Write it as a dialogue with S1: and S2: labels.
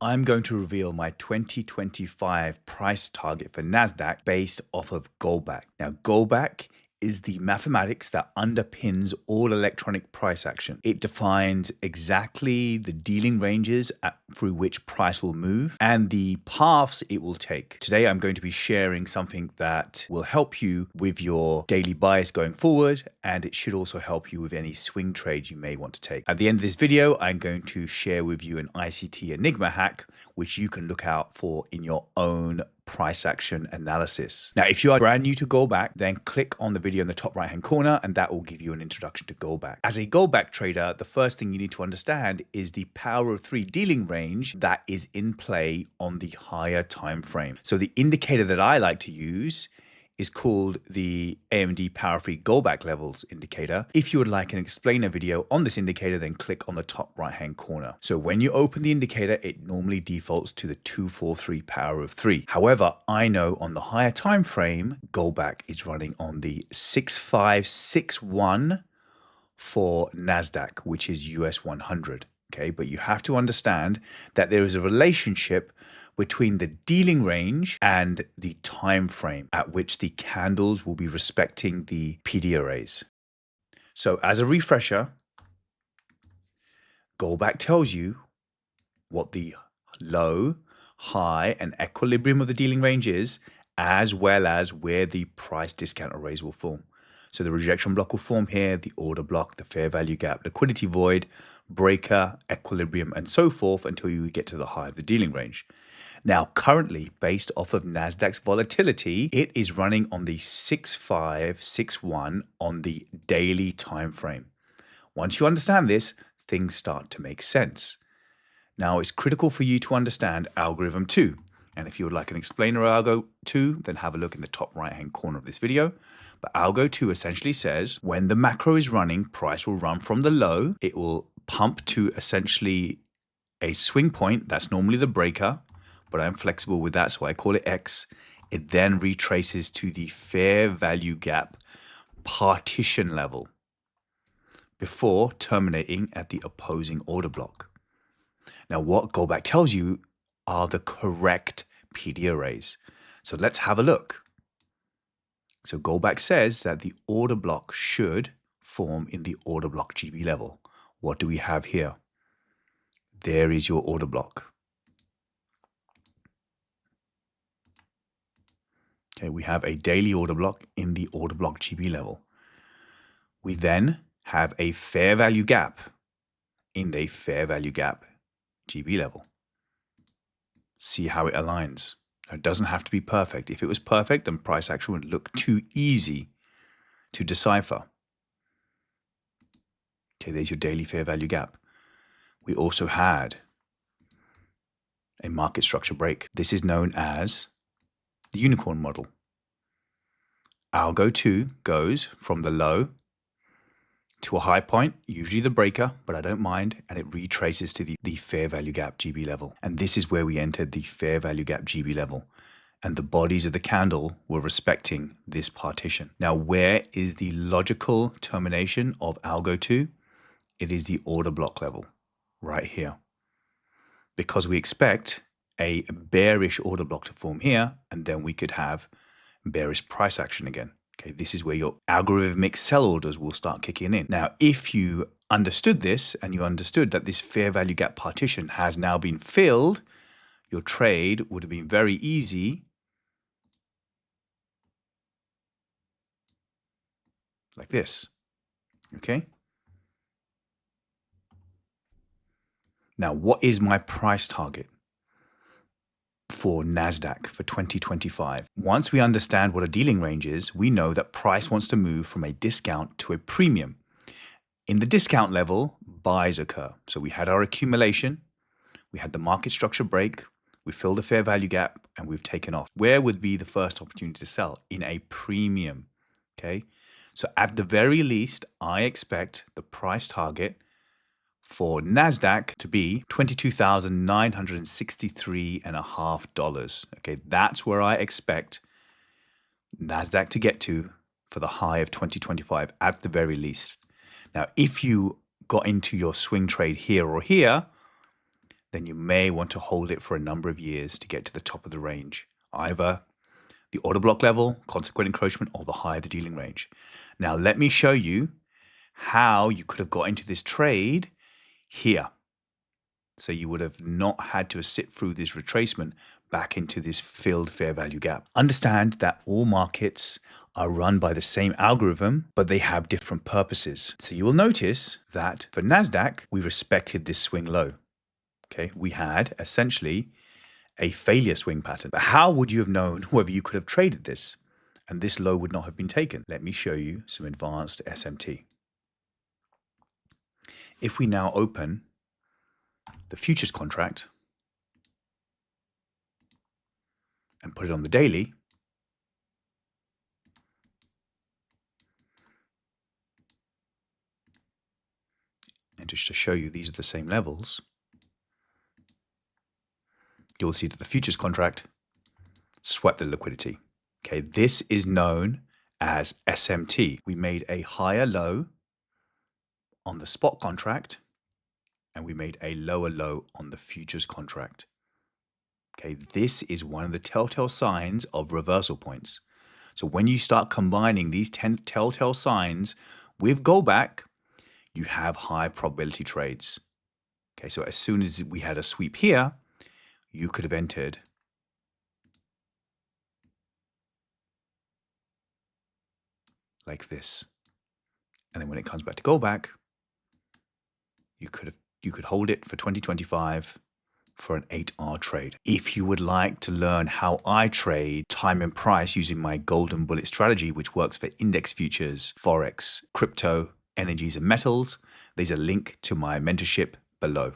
S1: I'm going to reveal my 2025 price target for NASDAQ based off of Goldbach. Now, Goldbach is the mathematics that underpins all electronic price action. It defines exactly the dealing ranges through which price will move and the paths it will take. Today, I'm going to be sharing something that will help you with your daily bias going forward, and it should also help you with any swing trades you may want to take. At the end of this video, I'm going to share with you an ICT Enigma hack, which you can look out for in your own price action analysis. Now, if you are brand new to Goldbach, then click on the video in the top right-hand corner, and that will give you an introduction to Goldbach. As a Goldbach trader, the first thing you need to understand is the power of 3 dealing range that is in play on the higher time frame. So the indicator that I like to use is called the AMD Power 3 Goldbach Levels indicator. If you would like an explainer video on this indicator, then click on the top right-hand corner. So when you open the indicator, it normally defaults to the 243 power of 3. However, I know on the higher time frame, Goldbach is running on the 6561 for NASDAQ, which is US 100. Okay, but you have to understand that there is a relationship between the dealing range and the time frame at which the candles will be respecting the PD arrays. So as a refresher, Goldbach tells you what the low, high, and equilibrium of the dealing range is, as well as where the price discount arrays will form. So the rejection block will form here, the order block, the fair value gap, liquidity void, breaker, equilibrium, and so forth until you get to the high of the dealing range. Now, currently, based off of NASDAQ's volatility, it is running on the 6561 on the daily time frame. Once you understand this, things start to make sense. Now, it's critical for you to understand algorithm 2. And if you would like an explainer of algo 2, then have a look in the top right-hand corner of this video. But algo 2 essentially says when the macro is running, price will run from the low. It will pump to essentially a swing point. That's normally the breaker, but I'm flexible with that, so I call it X. It then retraces to the fair value gap partition level before terminating at the opposing order block. Now, what Goldbach tells you are the correct PD arrays. So let's have a look. So Goldbach says that the order block should form in the order block GB level. What do we have here? There is your order block. Okay, we have a daily order block in the order block GB level. We then have a fair value gap in the fair value gap GB level. See how it aligns. It doesn't have to be perfect. If it was perfect, then price action would look too easy to decipher. Okay, there's your daily fair value gap. We also had a market structure break. This is known as the unicorn model. Algo 2 goes from the low to a high point, usually the breaker, but I don't mind, and it retraces to the fair value gap GB level. And this is where we entered the fair value gap GB level. And the bodies of the candle were respecting this partition. Now, where is the logical termination of algo 2? It is the order block level, right here. Because we expect a bearish order block to form here, and then we could have bearish price action again. Okay, this is where your algorithmic sell orders will start kicking in. Now, if you understood this and you understood that this fair value gap partition has now been filled, your trade would have been very easy. Like this. Okay. Now, what is my price target for NASDAQ for 2025? Once we understand what a dealing range is, we know that price wants to move from a discount to a premium. In the discount level, buys occur. So we had our accumulation, we had the market structure break, we filled the fair value gap, and we've taken off. Where would be the first opportunity to sell? In a premium. Okay. So at the very least, I expect the price target for NASDAQ to be $22,963.50. Okay, that's where I expect NASDAQ to get to for the high of 2025 at the very least. Now, if you got into your swing trade here or here, then you may want to hold it for a number of years to get to the top of the range, either the order block level, consequent encroachment, or the higher the dealing range. Now, let me show you how you could have got into this trade here. So you would have not had to sit through this retracement back into this filled fair value gap. Understand that all markets are run by the same algorithm, but they have different purposes. So you will notice that for NASDAQ, we respected this swing low. Okay, we had essentially a failure swing pattern. But how would you have known whether you could have traded this and this low would not have been taken? Let me show you some advanced SMT. If we now open the futures contract and put it on the daily, and just to show you these are the same levels, you'll see that the futures contract swept the liquidity. Okay, this is known as SMT. We made a higher low on the spot contract and we made a lower low on the futures contract. Okay, this is one of the telltale signs of reversal points. So when you start combining these 10 telltale signs with Goldbach, you have high probability trades. Okay, so as soon as we had a sweep here, you could have entered like this. And then when it comes back to Goldbach, you could hold it for 2025 for an 8R trade. If you would like to learn how I trade time and price using my golden bullet strategy, which works for index futures, forex, crypto, energies and metals, there's a link to my mentorship below.